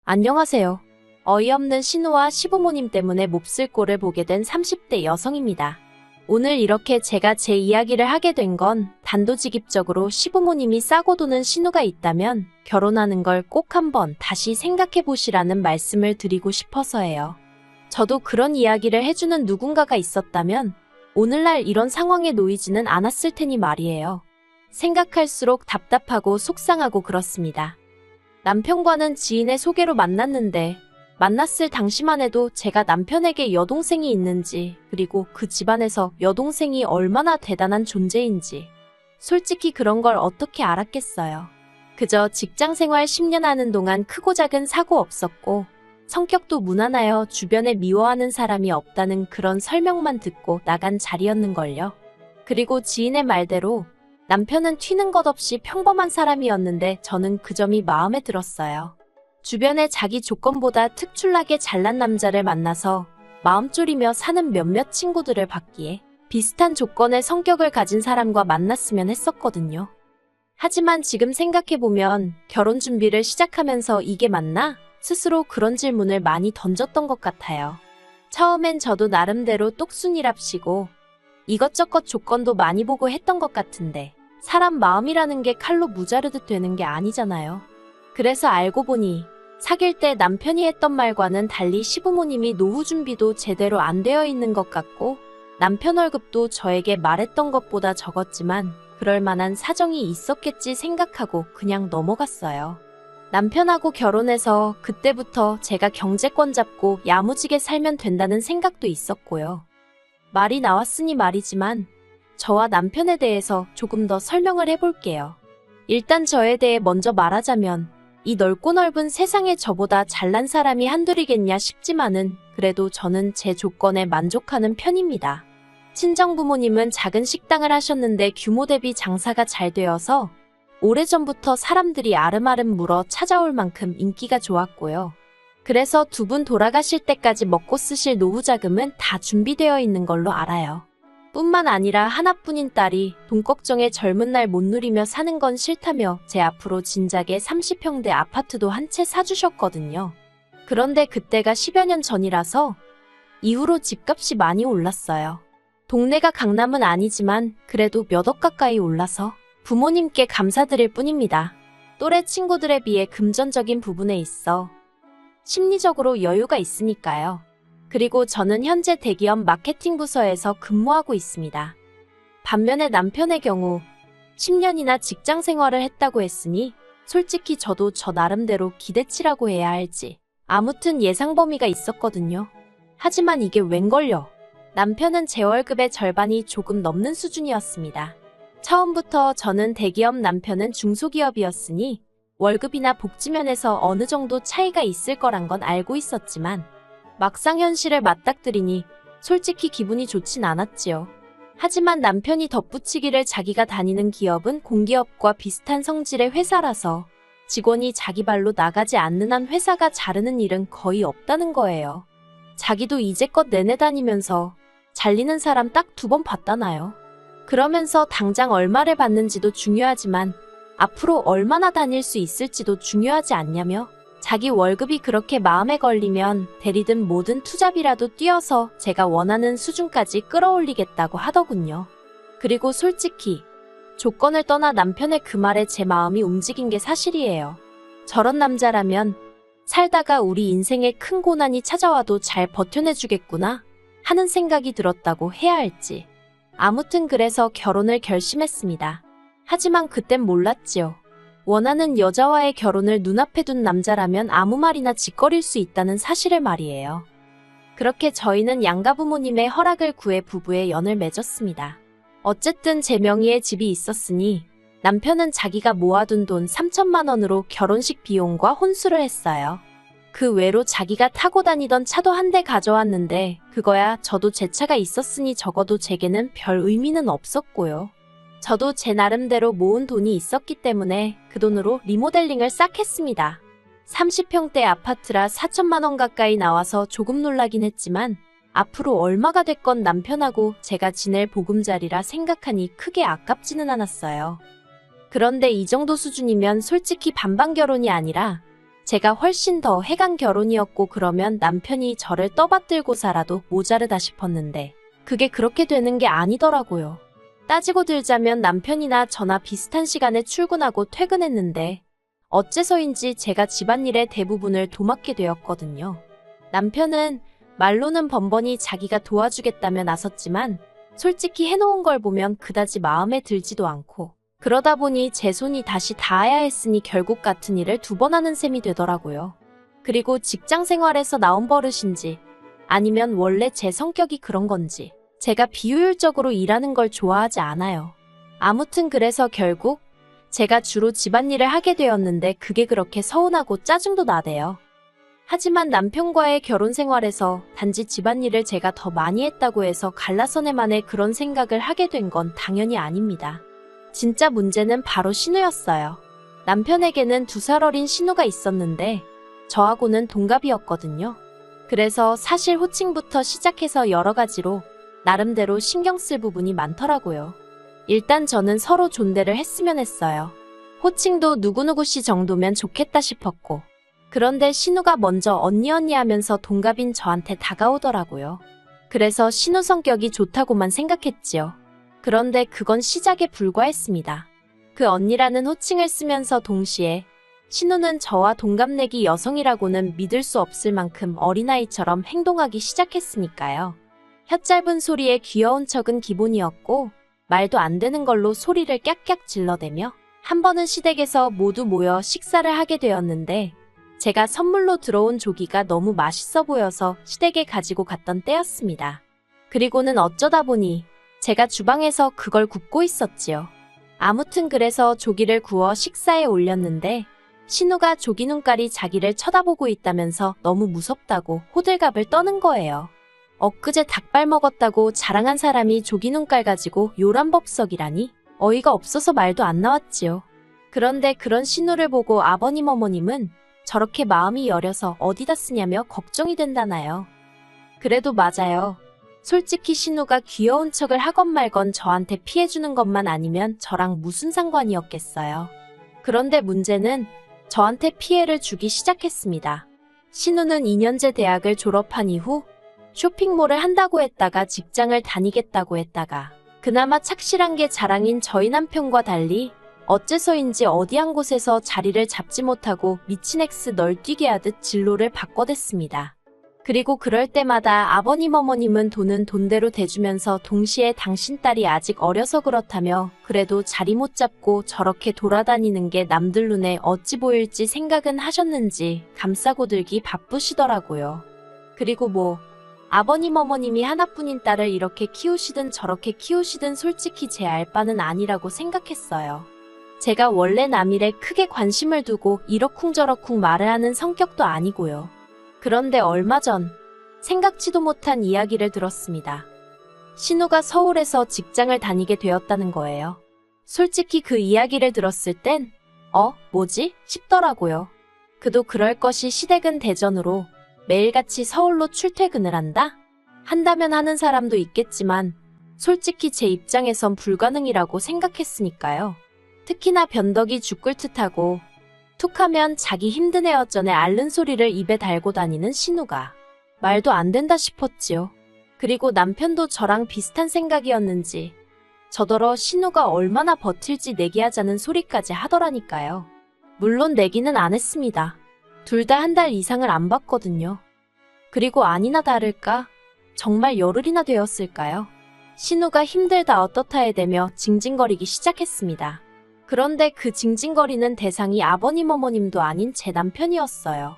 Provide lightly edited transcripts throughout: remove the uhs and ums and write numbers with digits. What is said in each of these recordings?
안녕하세요. 어이없는 신우와 시부모님 때문에 몹쓸 꼴을 보게 된 30대 여성입니다. 오늘 이렇게 제가 제 이야기를 하게 된 건 단도직입적으로 시부모님이 싸고 도는 신우가 있다면 결혼하는 걸 꼭 한번 다시 생각해 보시라는 말씀을 드리고 싶어서예요. 저도 그런 이야기를 해주는 누군가가 있었다면 오늘날 이런 상황에 놓이지는 않았을 테니 말이에요. 생각할수록 답답하고 속상하고 그렇습니다. 남편과는 지인의 소개로 만났는데 만났을 당시만 해도 제가 남편에게 여동생이 있는지 그리고 그 집안에서 여동생이 얼마나 대단한 존재인지 솔직히 그런 걸 어떻게 알았겠어요. 그저 직장생활 10년 하는 동안 크고 작은 사고 없었고 성격도 무난하여 주변에 미워하는 사람이 없다는 그런 설명만 듣고 나간 자리였는걸요. 그리고 지인의 말대로 남편은 튀는 것 없이 평범한 사람이었는데 저는 그 점이 마음에 들었어요. 주변에 자기 조건보다 특출나게 잘난 남자를 만나서 마음 졸이며 사는 몇몇 친구들을 봤기에 비슷한 조건의 성격을 가진 사람과 만났으면 했었거든요. 하지만 지금 생각해보면 결혼 준비를 시작하면서 이게 맞나? 스스로 그런 질문을 많이 던졌던 것 같아요. 처음엔 저도 나름대로 똑순이랍시고 이것저것 조건도 많이 보고 했던 것 같은데 사람 마음이라는 게 칼로 무자르듯 되는 게 아니잖아요. 그래서 알고 보니 사귈 때 남편이 했던 말과는 달리 시부모님이 노후 준비도 제대로 안 되어 있는 것 같고 남편 월급도 저에게 말했던 것보다 적었지만 그럴 만한 사정이 있었겠지 생각하고 그냥 넘어갔어요. 남편하고 결혼해서 그때부터 제가 경제권 잡고 야무지게 살면 된다는 생각도 있었고요. 말이 나왔으니 말이지만 저와 남편에 대해서 조금 더 설명을 해볼게요. 일단 저에 대해 먼저 말하자면 이 넓고 넓은 세상에 저보다 잘난 사람이 한둘이겠냐 싶지만은 그래도 저는 제 조건에 만족하는 편입니다. 친정부모님은 작은 식당을 하셨는데 규모 대비 장사가 잘 되어서 오래전부터 사람들이 아름아름 물어 찾아올 만큼 인기가 좋았고요. 그래서 두 분 돌아가실 때까지 먹고 쓰실 노후 자금은 다 준비되어 있는 걸로 알아요. 뿐만 아니라 하나뿐인 딸이 돈 걱정에 젊은 날 못 누리며 사는 건 싫다며 제 앞으로 진작에 30평대 아파트도 한 채 사주셨거든요. 그런데 그때가 10여 년 전이라서 이후로 집값이 많이 올랐어요. 동네가 강남은 아니지만 그래도 몇 억 가까이 올라서 부모님께 감사드릴 뿐입니다. 또래 친구들에 비해 금전적인 부분에 있어 심리적으로 여유가 있으니까요. 그리고 저는 현재 대기업 마케팅 부서에서 근무하고 있습니다. 반면에 남편의 경우 10년이나 직장 생활을 했다고 했으니 솔직히 저도 저 나름대로 기대치라고 해야 할지 아무튼 예상 범위가 있었거든요. 하지만 이게 웬걸요. 남편은 제 월급의 절반이 조금 넘는 수준이었습니다. 처음부터 저는 대기업 남편은 중소기업이었으니 월급이나 복지면에서 어느 정도 차이가 있을 거란 건 알고 있었지만 막상 현실을 맞닥뜨리니 솔직히 기분이 좋진 않았지요. 하지만 남편이 덧붙이기를 자기가 다니는 기업은 공기업과 비슷한 성질의 회사라서 직원이 자기 발로 나가지 않는 한 회사가 자르는 일은 거의 없다는 거예요. 자기도 이제껏 내내 다니면서 잘리는 사람 딱 2번 봤다나요. 그러면서 당장 얼마를 받는지도 중요하지만 앞으로 얼마나 다닐 수 있을지도 중요하지 않냐며 자기 월급이 그렇게 마음에 걸리면 대리든 뭐든 투잡이라도 뛰어서 제가 원하는 수준까지 끌어올리겠다고 하더군요. 그리고 솔직히 조건을 떠나 남편의 그 말에 제 마음이 움직인 게 사실이에요. 저런 남자라면 살다가 우리 인생에 큰 고난이 찾아와도 잘 버텨내주겠구나 하는 생각이 들었다고 해야 할지. 아무튼 그래서 결혼을 결심했습니다. 하지만 그땐 몰랐지요. 원하는 여자와의 결혼을 눈앞에 둔 남자라면 아무 말이나 짓거릴 수 있다는 사실을 말이에요. 그렇게 저희는 양가 부모님의 허락을 구해 부부의 연을 맺었습니다. 어쨌든 제 명의의 집이 있었으니 남편은 자기가 모아둔 돈 3천만 원으로 결혼식 비용과 혼수를 했어요. 그 외로 자기가 타고 다니던 차도 한 대 가져왔는데 그거야 저도 제 차가 있었으니 적어도 제게는 별 의미는 없었고요. 저도 제 나름대로 모은 돈이 있었기 때문에 그 돈으로 리모델링을 싹 했습니다. 30평대 아파트라 4천만 원 가까이 나와서 조금 놀라긴 했지만 앞으로 얼마가 됐건 남편하고 제가 지낼 보금자리라 생각하니 크게 아깝지는 않았어요. 그런데 이 정도 수준이면 솔직히 반반 결혼이 아니라 제가 훨씬 더 해간 결혼이었고 그러면 남편이 저를 떠받들고 살아도 모자르다 싶었는데 그게 그렇게 되는 게 아니더라고요. 따지고 들자면 남편이나 저나 비슷한 시간에 출근하고 퇴근했는데 어째서인지 제가 집안일의 대부분을 도맡게 되었거든요. 남편은 말로는 번번이 자기가 도와주겠다며 나섰지만 솔직히 해놓은 걸 보면 그다지 마음에 들지도 않고 그러다 보니 제 손이 다시 닿아야 했으니 결국 같은 일을 2번 하는 셈이 되더라고요. 그리고 직장 생활에서 나온 버릇인지 아니면 원래 제 성격이 그런 건지 제가 비효율적으로 일하는 걸 좋아하지 않아요. 아무튼 그래서 결국 제가 주로 집안일을 하게 되었는데 그게 그렇게 서운하고 짜증도 나대요. 하지만 남편과의 결혼 생활에서 단지 집안일을 제가 더 많이 했다고 해서 갈라서네만에 그런 생각을 하게 된 건 당연히 아닙니다. 진짜 문제는 바로 신우였어요. 남편에게는 2살 어린 신우가 있었는데 저하고는 동갑이었거든요. 그래서 사실 호칭부터 시작해서 여러 가지로 나름대로 신경 쓸 부분이 많더라고요. 일단 저는 서로 존대를 했으면 했어요. 호칭도 누구누구씨 정도면 좋겠다 싶었고 그런데 신우가 먼저 언니 하면서 동갑인 저한테 다가오더라고요. 그래서 신우 성격이 좋다고만 생각했지요. 그런데 그건 시작에 불과했습니다. 그 언니라는 호칭을 쓰면서 동시에 신우는 저와 동갑내기 여성이라고는 믿을 수 없을 만큼 어린아이처럼 행동하기 시작했으니까요. 혀 짧은 소리에 귀여운 척은 기본이었고 말도 안 되는 걸로 소리를 깍깍 질러대며 한 번은 시댁에서 모두 모여 식사를 하게 되었는데 제가 선물로 들어온 조기가 너무 맛있어 보여서 시댁에 가지고 갔던 때였습니다. 그리고는 어쩌다 보니 제가 주방에서 그걸 굽고 있었지요. 아무튼 그래서 조기를 구워 식사에 올렸는데 신우가 조기 눈깔이 자기를 쳐다보고 있다면서 너무 무섭다고 호들갑을 떠는 거예요. 엊그제 닭발 먹었다고 자랑한 사람이 조기 눈깔 가지고 요란법석이라니 어이가 없어서 말도 안 나왔지요. 그런데 그런 신우를 보고 아버님 어머님은 저렇게 마음이 여려서 어디다 쓰냐며 걱정이 된다나요. 그래도 맞아요. 솔직히 신우가 귀여운 척을 하건 말건 저한테 피해주는 것만 아니면 저랑 무슨 상관이었겠어요. 그런데 문제는 저한테 피해를 주기 시작했습니다. 신우는 2년제 대학을 졸업한 이후 쇼핑몰을 한다고 했다가 직장을 다니겠다고 했다가 그나마 착실한 게 자랑인 저희 남편과 달리 어째서인지 어디 한 곳에서 자리를 잡지 못하고 미친 엑스 널뛰기 하듯 진로를 바꿔댔습니다. 그리고 그럴 때마다 아버님 어머님은 돈은 돈대로 대주면서 동시에 당신 딸이 아직 어려서 그렇다며 그래도 자리 못 잡고 저렇게 돌아다니는 게 남들 눈에 어찌 보일지 생각은 하셨는지 감싸고들기 바쁘시더라고요. 그리고 뭐 아버님 어머님이 하나뿐인 딸을 이렇게 키우시든 저렇게 키우시든 솔직히 제 알 바는 아니라고 생각했어요. 제가 원래 남일에 크게 관심을 두고 이러쿵저러쿵 말을 하는 성격도 아니고요. 그런데 얼마 전 생각지도 못한 이야기를 들었습니다. 신우가 서울에서 직장을 다니게 되었다는 거예요. 솔직히 그 이야기를 들었을 땐 뭐지? 싶더라고요. 그도 그럴 것이 시댁은 대전으로 매일같이 서울로 출퇴근을 한다면 하는 사람도 있겠지만 솔직히 제 입장에선 불가능이라고 생각했으니까요. 특히나 변덕이 죽을 듯하고 툭하면 자기 힘든 애 어쩌네 앓는 소리를 입에 달고 다니는 신우가 말도 안 된다 싶었지요. 그리고 남편도 저랑 비슷한 생각이었는지 저더러 신우가 얼마나 버틸지 내기하자는 소리까지 하더라니까요. 물론 내기는 안 했습니다. 둘 다 한 달 이상을 안 봤거든요. 그리고 아니나 다를까 정말 열흘이나 되었을까요? 신우가 힘들다 어떻다 해대며 징징거리기 시작했습니다. 그런데 그 징징거리는 대상이 아버님 어머님도 아닌 제 남편이었어요.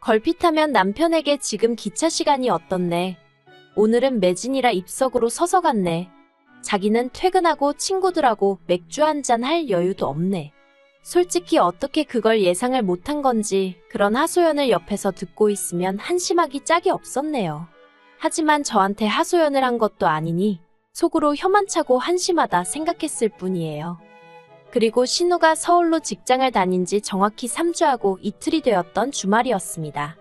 걸핏하면 남편에게 지금 기차 시간이 어떻네. 오늘은 매진이라 입석으로 서서 갔네. 자기는 퇴근하고 친구들하고 맥주 한잔 할 여유도 없네. 솔직히 어떻게 그걸 예상을 못한 건지 그런 하소연을 옆에서 듣고 있으면 한심하기 짝이 없었네요. 하지만 저한테 하소연을 한 것도 아니니 속으로 혀만 차고 한심하다 생각했을 뿐이에요. 그리고 신우가 서울로 직장을 다닌 지 정확히 3주하고 이틀이 되었던 주말이었습니다.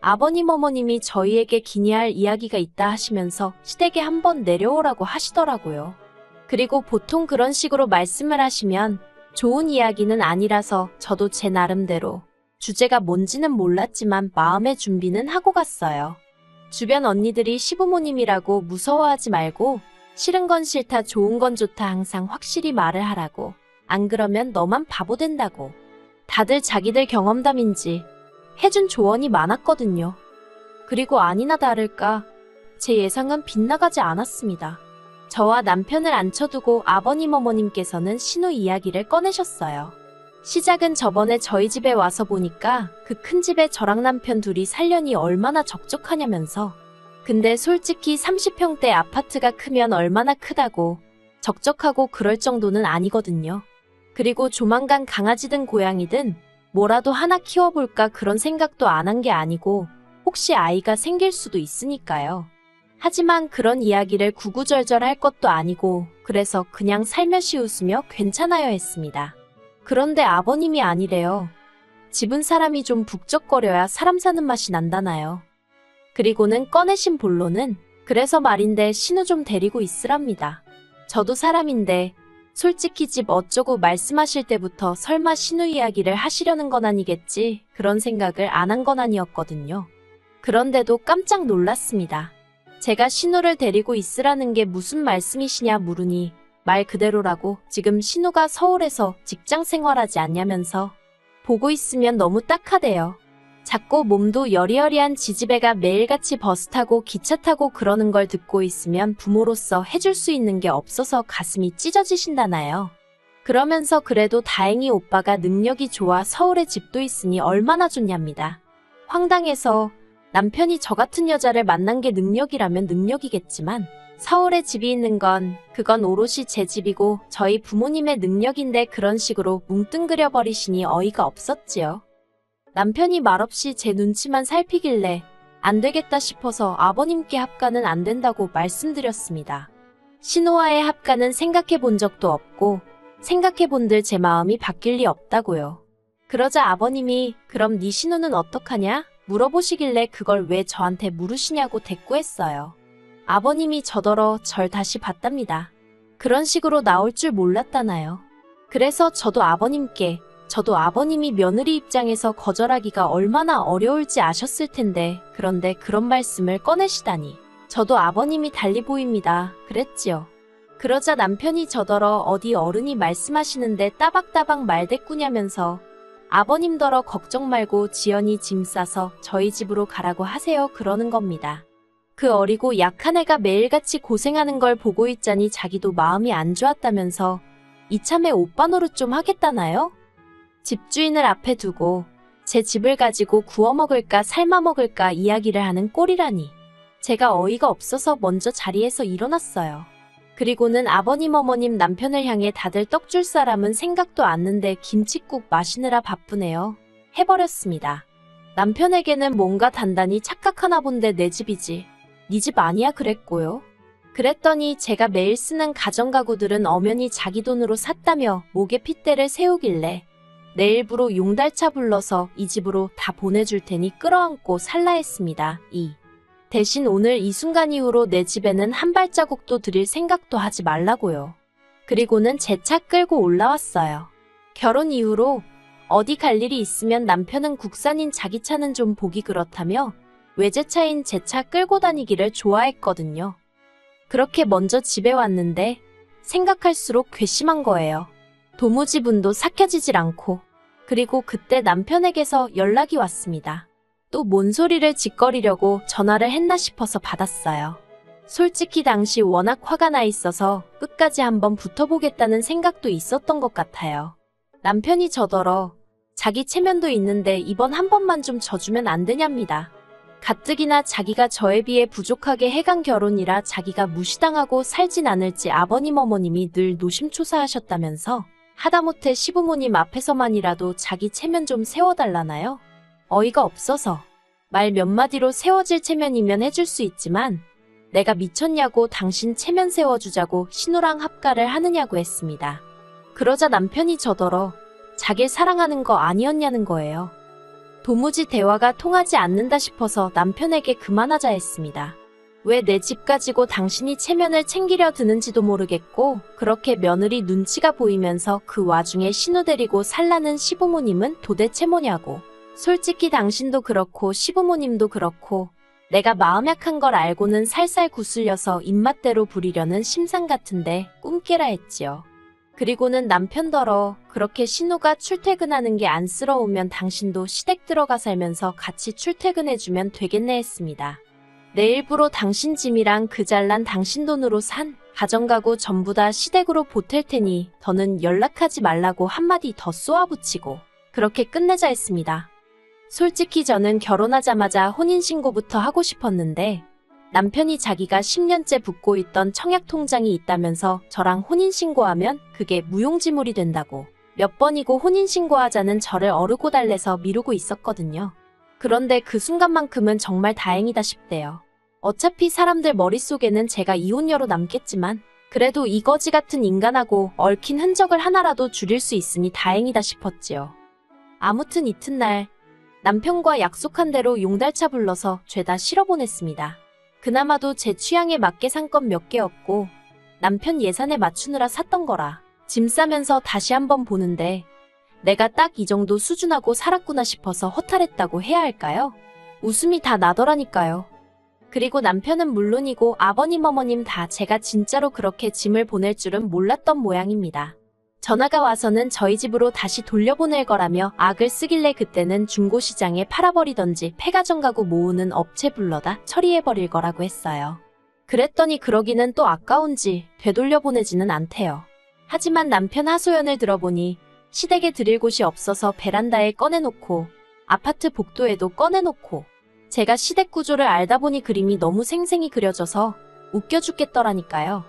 아버님 어머님이 저희에게 기니할 이야기가 있다 하시면서 시댁에 한번 내려오라고 하시더라고요. 그리고 보통 그런 식으로 말씀을 하시면 좋은 이야기는 아니라서 저도 제 나름대로 주제가 뭔지는 몰랐지만 마음의 준비는 하고 갔어요. 주변 언니들이 시부모님이라고 무서워하지 말고 싫은 건 싫다, 좋은 건 좋다 항상 확실히 말을 하라고. 안 그러면 너만 바보 된다고. 다들 자기들 경험담인지 해준 조언이 많았거든요. 그리고 아니나 다를까 제 예상은 빗나가지 않았습니다. 저와 남편을 앉혀두고 아버님 어머님께서는 신우 이야기를 꺼내셨어요. 시작은 저번에 저희 집에 와서 보니까 그 큰 집에 저랑 남편 둘이 살려니 얼마나 적적하냐면서. 근데 솔직히 30평대 아파트가 크면 얼마나 크다고 적적하고 그럴 정도는 아니거든요. 그리고 조만간 강아지든 고양이든 뭐라도 하나 키워볼까 그런 생각도 안 한 게 아니고 혹시 아이가 생길 수도 있으니까요. 하지만 그런 이야기를 구구절절 할 것도 아니고 그래서 그냥 살며시 웃으며 괜찮아요 했습니다. 그런데 아버님이 아니래요. 집은 사람이 좀 북적거려야 사람 사는 맛이 난다나요. 그리고는 꺼내신 본론은 그래서 말인데 신우 좀 데리고 있으랍니다. 저도 사람인데 솔직히 집 어쩌고 말씀하실 때부터 설마 신우 이야기를 하시려는 건 아니겠지 그런 생각을 안 한 건 아니었거든요. 그런데도 깜짝 놀랐습니다. 제가 신우를 데리고 있으라는 게 무슨 말씀이시냐 물으니 말 그대로라고. 지금 신우가 서울에서 직장 생활하지 않냐면서. 보고 있으면 너무 딱하대요. 작고 몸도 여리여리한 지지배가 매일같이 버스 타고 기차 타고 그러는 걸 듣고 있으면 부모로서 해줄 수 있는 게 없어서 가슴이 찢어지신다나요. 그러면서 그래도 다행히 오빠가 능력이 좋아 서울에 집도 있으니 얼마나 좋냐입니다. 황당해서 남편이 저 같은 여자를 만난 게 능력이라면 능력이겠지만 서울에 집이 있는 건 그건 오롯이 제 집이고 저희 부모님의 능력인데 그런 식으로 뭉뚱그려 버리시니 어이가 없었지요. 남편이 말없이 제 눈치만 살피길래 안 되겠다 싶어서 아버님께 합가는 안 된다고 말씀드렸습니다. 신우와의 합가는 생각해 본 적도 없고 생각해 본들 제 마음이 바뀔 리 없다고요. 그러자 아버님이 그럼 네 신우는 어떡하냐? 물어보시길래 그걸 왜 저한테 물으시냐고 대꾸했어요. 아버님이 저더러 절 다시 봤답니다. 그런 식으로 나올 줄 몰랐다나요. 그래서 저도 아버님이 며느리 입장에서 거절하기가 얼마나 어려울지 아셨을 텐데 그런데 그런 말씀을 꺼내시다니. 저도 아버님이 달리 보입니다. 그랬지요. 그러자 남편이 저더러 어디 어른이 말씀하시는데 따박따박 말대꾸냐면서 아버님더러 걱정 말고 지연이 짐 싸서 저희 집으로 가라고 하세요 그러는 겁니다. 그 어리고 약한 애가 매일같이 고생하는 걸 보고 있자니 자기도 마음이 안 좋았다면서 이참에 오빠 노릇 좀 하겠다나요? 집주인을 앞에 두고 제 집을 가지고 구워 먹을까 삶아 먹을까 이야기를 하는 꼴이라니. 제가 어이가 없어서 먼저 자리에서 일어났어요. 그리고는 아버님 어머님 남편을 향해 다들 떡 줄 사람은 생각도 않는데 김칫국 마시느라 바쁘네요. 해버렸습니다. 남편에게는 뭔가 단단히 착각하나 본데 내 집이지. 네 집 아니야 그랬고요. 그랬더니 제가 매일 쓰는 가전가구들은 엄연히 자기 돈으로 샀다며 목에 핏대를 세우길래 내 일부러 용달차 불러서 이 집으로 다 보내줄 테니 끌어안고 살라 했습니다. 대신 오늘 이 순간 이후로 내 집에는 한 발자국도 들일 생각도 하지 말라고요. 그리고는 제 차 끌고 올라왔어요. 결혼 이후로 어디 갈 일이 있으면 남편은 국산인 자기 차는 좀 보기 그렇다며 외제차인 제 차 끌고 다니기를 좋아했거든요. 그렇게 먼저 집에 왔는데 생각할수록 괘씸한 거예요. 도무지 분도 삭혀지질 않고. 그리고 그때 남편에게서 연락이 왔습니다. 또 뭔 소리를 짓거리려고 전화를 했나 싶어서 받았어요. 솔직히 당시 워낙 화가 나 있어서 끝까지 한번 붙어보겠다는 생각도 있었던 것 같아요. 남편이 저더러 자기 체면도 있는데 이번 한 번만 좀 져주면 안 되냐입니다. 가뜩이나 자기가 저에 비해 부족하게 해간 결혼이라 자기가 무시당하고 살진 않을지 아버님 어머님이 늘 노심초사하셨다면서 하다못해 시부모님 앞에서만이라도 자기 체면 좀 세워달라나요? 어이가 없어서 말 몇 마디로 세워질 체면이면 해줄 수 있지만 내가 미쳤냐고 당신 체면 세워주자고 신우랑 합가를 하느냐고 했습니다. 그러자 남편이 저더러 자길 사랑하는 거 아니었냐는 거예요. 도무지 대화가 통하지 않는다 싶어서 남편에게 그만하자 했습니다. 왜 내 집 가지고 당신이 체면을 챙기려 드는지도 모르겠고 그렇게 며느리 눈치가 보이면서 그 와중에 신우 데리고 살라는 시부모님은 도대체 뭐냐고. 솔직히 당신도 그렇고 시부모님도 그렇고 내가 마음 약한 걸 알고는 살살 구슬려서 입맛대로 부리려는 심상 같은데 꿈깨라 했지요. 그리고는 남편더러 그렇게 신우가 출퇴근하는 게 안쓰러우면 당신도 시댁 들어가 살면서 같이 출퇴근해주면 되겠네 했습니다. 내 일부러 당신 짐이랑 그 잘난 당신 돈으로 산 가정가구 전부 다 시댁으로 보탤 테니 더는 연락하지 말라고 한마디 더 쏘아붙이고 그렇게 끝내자 했습니다. 솔직히 저는 결혼하자마자 혼인신고부터 하고 싶었는데 남편이 자기가 10년째 붓고 있던 청약통장이 있다면서 저랑 혼인신고하면 그게 무용지물이 된다고 몇 번이고 혼인신고하자는 저를 어르고 달래서 미루고 있었거든요. 그런데 그 순간만큼은 정말 다행이다 싶대요. 어차피 사람들 머릿속에는 제가 이혼녀로 남겠지만 그래도 이 거지 같은 인간하고 얽힌 흔적을 하나라도 줄일 수 있으니 다행이다 싶었지요. 아무튼 이튿날 남편과 약속한 대로 용달차 불러서 죄다 실어보냈습니다. 그나마도 제 취향에 맞게 산 건 몇 개 없고 남편 예산에 맞추느라 샀던 거라 짐 싸면서 다시 한번 보는데 내가 딱 이 정도 수준하고 살았구나 싶어서 허탈했다고 해야 할까요? 웃음이 다 나더라니까요. 그리고 남편은 물론이고 아버님 어머님 다 제가 진짜로 그렇게 짐을 보낼 줄은 몰랐던 모양입니다. 전화가 와서는 저희 집으로 다시 돌려보낼 거라며 악을 쓰길래 그때는 중고시장에 팔아버리던지 폐가전 가구 모으는 업체 불러다 처리해버릴 거라고 했어요. 그랬더니 그러기는 또 아까운지 되돌려보내지는 않대요. 하지만 남편 하소연을 들어보니 시댁에 드릴 곳이 없어서 베란다에 꺼내놓고 아파트 복도에도 꺼내놓고 제가 시댁 구조를 알다 보니 그림이 너무 생생히 그려져서 웃겨 죽겠더라니까요.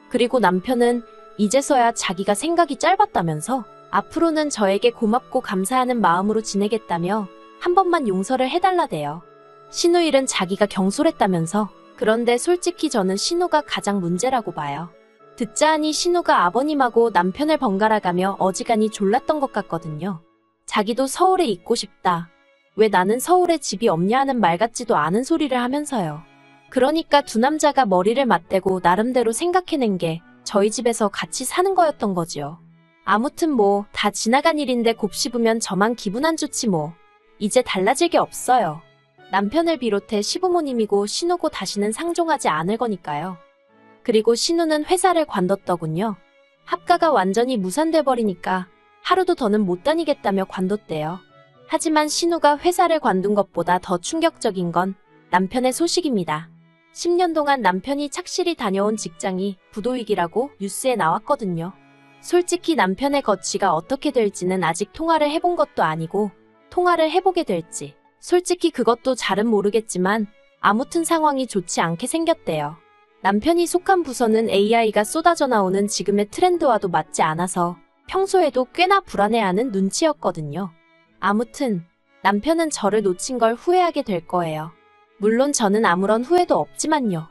그리고 남편은 이제서야 자기가 생각이 짧았다면서 앞으로는 저에게 고맙고 감사하는 마음으로 지내겠다며 한 번만 용서를 해달라대요. 신우 일은 자기가 경솔했다면서. 그런데 솔직히 저는 신우가 가장 문제라고 봐요. 듣자 하니 신우가 아버님하고 남편을 번갈아가며 어지간히 졸랐던 것 같거든요. 자기도 서울에 있고 싶다. 왜 나는 서울에 집이 없냐 하는 말 같지도 않은 소리를 하면서요. 그러니까 두 남자가 머리를 맞대고 나름대로 생각해낸 게 저희 집에서 같이 사는 거였던 거지요. 아무튼 뭐 다 지나간 일인데 곱씹으면 저만 기분 안 좋지 뭐. 이제 달라질 게 없어요. 남편을 비롯해 시부모님이고 신우고 다시는 상종하지 않을 거니까요. 그리고 신우는 회사를 관뒀더군요. 합가가 완전히 무산돼 버리니까 하루도 더는 못 다니겠다며 관뒀대요. 하지만 신우가 회사를 관둔 것보다 더 충격적인 건 남편의 소식입니다. 10년 동안 남편이 착실히 다녀온 직장이 부도익이라고 뉴스에 나왔거든요. 솔직히 남편의 거취가 어떻게 될지는 아직 통화를 해본 것도 아니고 통화를 해보게 될지 솔직히 그것도 잘은 모르겠지만 아무튼 상황이 좋지 않게 생겼대요. 남편이 속한 부서는 AI가 쏟아져 나오는 지금의 트렌드와도 맞지 않아서 평소에도 꽤나 불안해하는 눈치였거든요. 아무튼 남편은 저를 놓친 걸 후회하게 될 거예요. 물론 저는 아무런 후회도 없지만요.